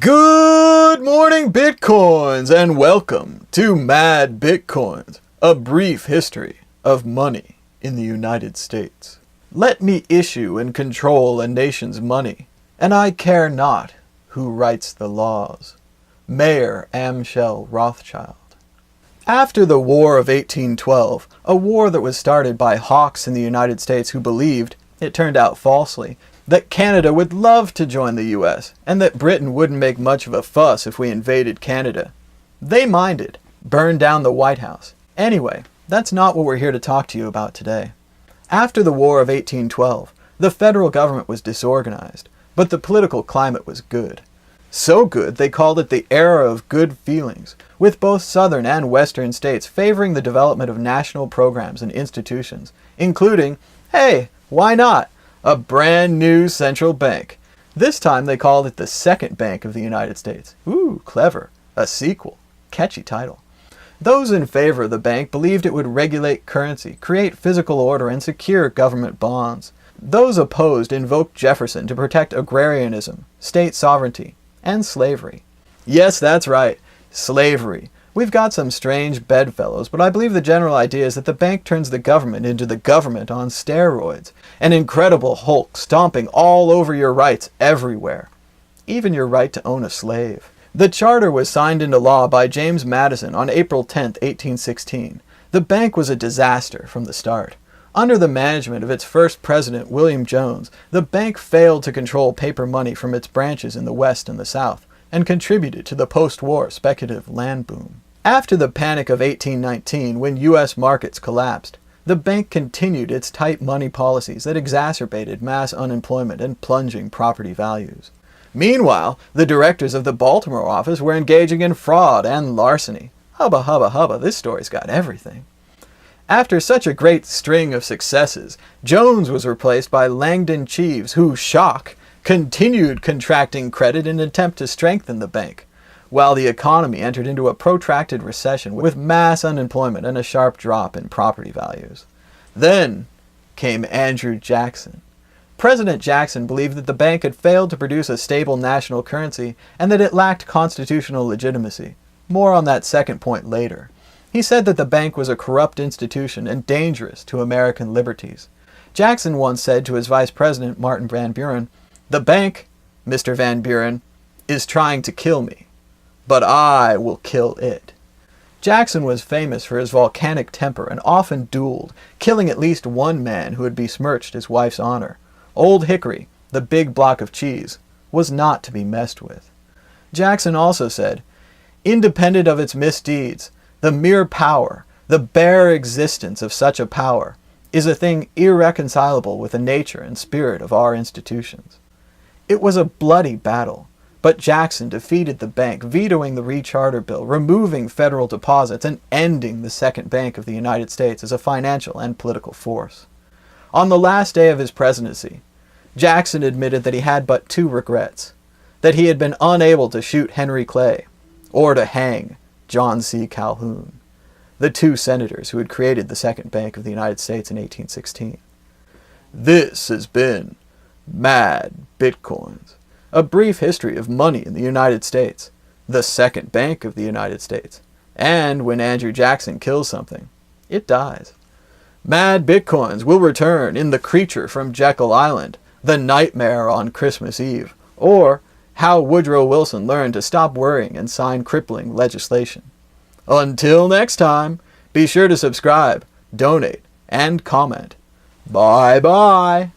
Good morning, Bitcoins, and welcome to MadBitcoins, a brief history of money in the United States. Let me issue and control a nation's money, and I care not who writes the laws. Mayor Amschel Rothschild. After the War of 1812, a war that was started by hawks in the United States who believed, it turned out falsely, that Canada would love to join the US, and that Britain wouldn't make much of a fuss if we invaded Canada. They minded, burned down the White House. Anyway, that's not what we're here to talk to you about today. After the War of 1812, the federal government was disorganized, but the political climate was good. So good they called it the era of good feelings, with both southern and western states favoring the development of national programs and institutions, including, hey, why not, a brand new central bank. This time they called it the Second Bank of the United States. Ooh, clever. A sequel. Catchy title. Those in favor of the bank believed it would regulate currency, create physical order, and secure government bonds. Those opposed invoked Jefferson to protect agrarianism, state sovereignty, and slavery. Yes, that's right. Slavery. We've got some strange bedfellows, but I believe the general idea is that the bank turns the government into the government on steroids. An incredible Hulk stomping all over your rights everywhere. Even your right to own a slave. The charter was signed into law by James Madison on April 10, 1816. The bank was a disaster from the start. Under the management of its first president, William Jones, the bank failed to control paper money from its branches in the West and the South, and contributed to the post-war speculative land boom. After the Panic of 1819, when U.S. markets collapsed, the bank continued its tight money policies that exacerbated mass unemployment and plunging property values. Meanwhile, the directors of the Baltimore office were engaging in fraud and larceny. Hubba hubba hubba, this story's got everything. After such a great string of successes, Jones was replaced by Langdon Cheves, who, shock, continued contracting credit in an attempt to strengthen the bank, while the economy entered into a protracted recession with mass unemployment and a sharp drop in property values. Then came Andrew Jackson. President Jackson believed that the bank had failed to produce a stable national currency and that it lacked constitutional legitimacy. More on that second point later. He said that the bank was a corrupt institution and dangerous to American liberties. Jackson once said to his vice president, Martin Van Buren, "The bank, Mr. Van Buren, is trying to kill me, but I will kill it." Jackson was famous for his volcanic temper and often dueled, killing at least one man who had besmirched his wife's honor. Old Hickory, the big block of cheese, was not to be messed with. Jackson also said, "Independent of its misdeeds, the mere power, the bare existence of such a power, is a thing irreconcilable with the nature and spirit of our institutions." It was a bloody battle, but Jackson defeated the bank, vetoing the recharter bill, removing federal deposits, and ending the Second Bank of the United States as a financial and political force. On the last day of his presidency, Jackson admitted that he had but two regrets: that he had been unable to shoot Henry Clay, or to hang John C. Calhoun, the two senators who had created the Second Bank of the United States in 1816. This has been Mad Bitcoins, a brief history of money in the United States, the Second Bank of the United States, and when Andrew Jackson kills something, it dies. Mad Bitcoins will return in The Creature from Jekyll Island, The Nightmare on Christmas Eve, or How Woodrow Wilson Learned to Stop Worrying and Sign Crippling Legislation. Until next time, be sure to subscribe, donate, and comment. Bye-bye.